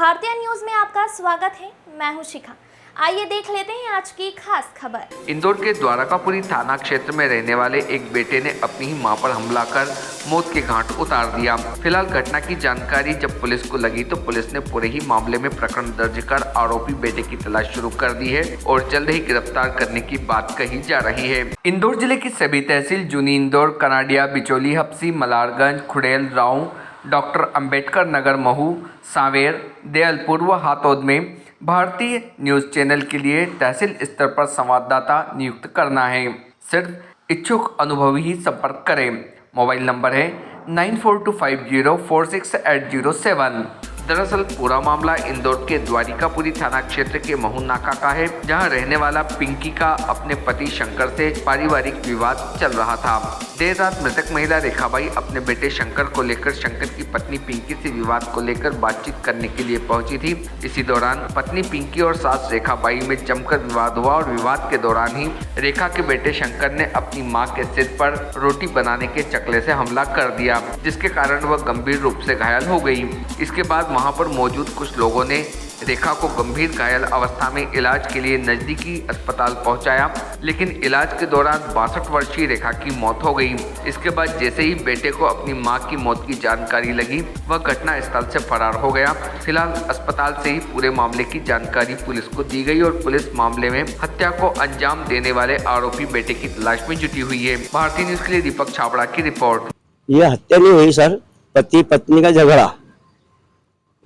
भारतीय न्यूज में आपका स्वागत है। मैं हूं शिखा। आइए देख लेते हैं आज की खास खबर। इंदौर के द्वारकापुरी थाना क्षेत्र में रहने वाले एक बेटे ने अपनी ही मां पर हमला कर मौत के घाट उतार दिया। फिलहाल घटना की जानकारी जब पुलिस को लगी तो पुलिस ने पूरे ही मामले में प्रकरण दर्ज कर आरोपी बेटे की तलाश शुरू कर दी है और जल्द ही गिरफ्तार करने की बात कही जा रही है। इंदौर जिले की सभी तहसील जूनी इंदौर, कनाडिया, बिचौली, हप्सी, मलारगंज, खुड़ैल, राऊ, डॉक्टर अंबेडकर नगर, महू, सांवेर, दयालपुर व हातौद में भारतीय न्यूज चैनल के लिए तहसील स्तर पर संवाददाता नियुक्त करना है। सिर्फ इच्छुक अनुभवी ही संपर्क करें। मोबाइल नंबर है 9425046807। दरअसल पूरा मामला इंदौर के द्वारिकापुरी थाना क्षेत्र के महू नाका का है, जहां रहने वाला पिंकी का अपने पति शंकर से पारिवारिक विवाद चल रहा था। देर रात मृतक महिला रेखाबाई अपने बेटे शंकर को लेकर शंकर की पत्नी पिंकी से विवाद को लेकर बातचीत करने के लिए पहुंची थी। इसी दौरान पत्नी पिंकी और सास रेखाबाई में जमकर विवाद हुआ और विवाद के दौरान ही रेखा के बेटे शंकर ने अपनी मां के सिर पर रोटी बनाने के चकले से हमला कर दिया, जिसके कारण वह गंभीर रूप से घायल हो गई। इसके बाद वहां पर मौजूद कुछ लोगों ने रेखा को गंभीर घायल अवस्था में इलाज के लिए नजदीकी अस्पताल पहुंचाया, लेकिन इलाज के दौरान 62 वर्षीय रेखा की मौत हो गई। इसके बाद जैसे ही बेटे को अपनी मां की मौत की जानकारी लगी, वह घटना स्थल से फरार हो गया। फिलहाल अस्पताल से ही पूरे मामले की जानकारी पुलिस को दी गई और पुलिस मामले में हत्या को अंजाम देने वाले आरोपी बेटे की तलाश में जुटी हुई है। भारतीय न्यूज के लिए दीपक छाबड़ा की रिपोर्ट। ये हत्या नहीं हुई सर, पति पत्नी का झगड़ा,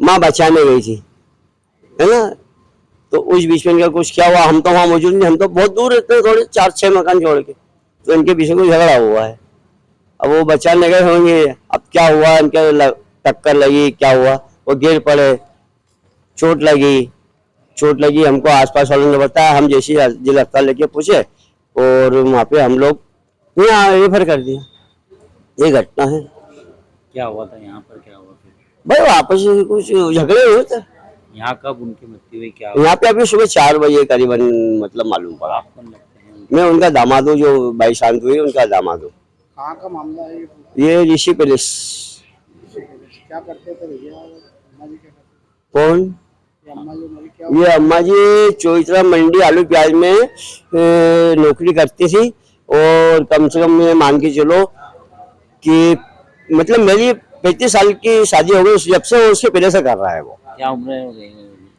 माँ बचाने गई थी, है ना। तो उस बीच में इनका कुछ क्या हुआ, हम तो वहाँ मौजूद नहीं, हम तो बहुत दूर रहते हैं, थोड़े 4-6 मकान छोड़ के। तो इनके बीच में कोई झगड़ा हुआ है। अब वो बचाने गए होंगे, अब क्या हुआ, इनके टक्कर लगी, क्या हुआ, वो गिर पड़े, चोट लगी। हमको आसपास वालों ने बताया, हम जैसे जिला अस्पताल लेके पूछे और वहाँ पे हम लोग यहाँ रेफर कर दिया। ये घटना है। क्या हुआ था यहाँ पर, क्या हुआ फिर? भाई आपस में कुछ झगड़े हुए थे। यहाँ कब उनकी मृत्यु हुई, क्या यहाँ पे अभी सुबह 4 बजे करीबन मतलब मालूम पड़ा। आप कौन लगते हैं? मैं उनका दामाद हूँ, जो बाई शांत हुई उनका दामाद हूँ। कहाँ का मामला है ये ऋषि पैलेस। क्या करते थे भैया? अम्मा जी क्या करते कौन? थे? अम्मा जी मरी क्या? ये अम्मा जी चौथरा मंडी आलू प्याज में नौकरी करती थी और कम से कम ये मान के चलो कि मतलब मेरी 35 साल की शादी हो गई, जब से उसके पहले से कर रहा है वो। क्या उम्र हो गई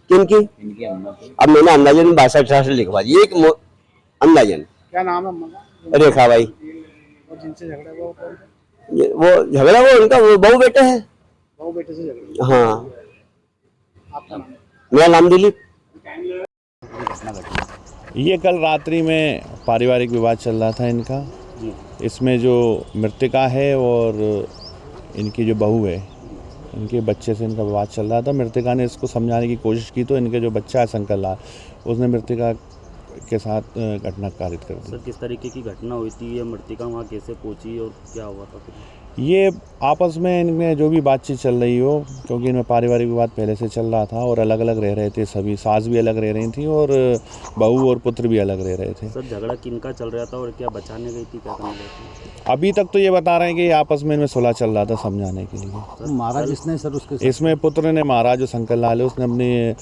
किनकी? इनकी अम्मा की? अब मैंने अंदाजन 62 से लिखवा दी एक अंदाजन। क्या नाम है अम्मा का? रेखा भाई। और जिनसे झगड़ा हुआ वो कौन? वो झगड़ा वो उनका वो बहू बेटे है। बहू बेटे से झगड़ा? हाँ। आपका नाम? मेरा नाम दिलीप। ये कल रात्रि में पारिवारिक विवाद चल रहा था इनका। इसमें जो मृतका है और इनकी जो बहू है, इनके बच्चे से इनका विवाद चल रहा था। मृतका ने इसको समझाने की कोशिश की तो इनके जो बच्चा है शंकर लाल, उसने मृतका के साथ घटना कारित कर दी। सर किस तरीके की घटना हुई थी, ये मृतिका वहाँ कैसे पहुँची और क्या हुआ था फिर? ये आपस में इनमें जो भी बातचीत चल रही हो, क्योंकि इनमें पारिवारिक विवाद पहले से चल रहा था और अलग अलग रह रहे थे सभी, सास भी अलग रह रही थी और बहू और पुत्र भी अलग रह रहे थे। सर झगड़ा किनका चल रहा था और क्या बचाने गई थी, क्या करने गई थी? अभी तक तो ये बता रहे हैं कि आपस में इनमें सुलह चल रहा था समझाने के लिए। मारा जिसने सर उसके? इसमें पुत्र ने मारा, जो शंकर लाल है उसने अपनी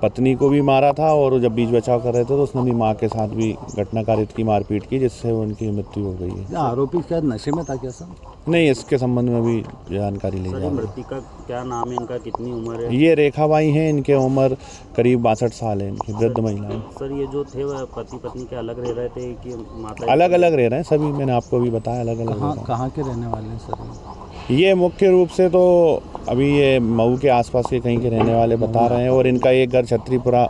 पत्नी को भी मारा था और जब बीच बचाव कर रहे थे तो उसने अपनी माँ के साथ भी घटना कारित की, मारपीट की, जिससे उनकी मृत्यु हो गई है। आरोपी क्या नशे में था क्या सर? नहीं, इसके संबंध में भी जानकारी ली जा रही है। मृतिका क्या नाम है इनका, कितनी उम्र है? ये रेखाबाई हैं, इनके उम्र करीब 62 साल है, इनकी वृद्ध महिला है। सर ये जो थे वह पति पत्नी के अलग रह रहे थे कि माता? अलग अलग रह रहे हैं सभी, मैंने आपको भी बताया अलग अलग। कहाँ के रहने वाले हैं सर? ये मुख्य रूप से तो अभी ये मऊ के आसपास के कहीं के रहने वाले बता रहे हैं और इनका एक घर छतरीपुरा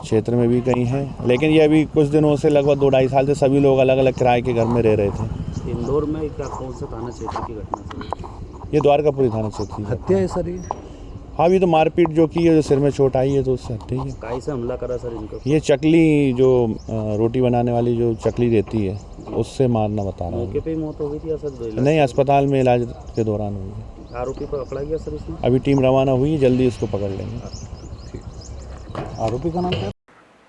क्षेत्र में भी कहीं है, लेकिन ये अभी कुछ दिनों से लगभग 2-2.5 साल से सभी लोग अलग अलग किराए के घर में रह रहे थे। इंदौर में क्या कौन सा थाना क्षेत्र की घटना सर? ये द्वारकापुरी थाना क्षेत्र की हत्या है सर ये? हाँ, अभी तो मारपीट जो की है, जो सिर में चोट आई है तो उससे हत्या ही है। काहे से हमला करा सर इनको? ये चकली जो रोटी बनाने वाली जो चकली रहती है उससे मारना बता रहा मौके हूँ। पे ही मौत हो गई थी या सर? नहीं, अस्पताल में इलाज के दौरान हुई है। आरोपी को पकड़ा गया सर इसमें? अभी टीम रवाना हुई है, जल्दी उसको पकड़ लेंगे। आरोपी का नाम क्या?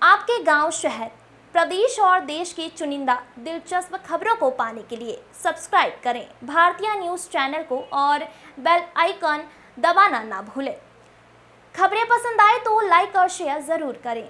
आपके गांव, शहर, प्रदेश और देश की चुनिंदा दिलचस्प खबरों को पाने के लिए सब्सक्राइब करें भारतीय न्यूज़ चैनल को और बेल आइकन दबाना ना भूलें। खबरें पसंद आए तो लाइक और शेयर जरूर करें।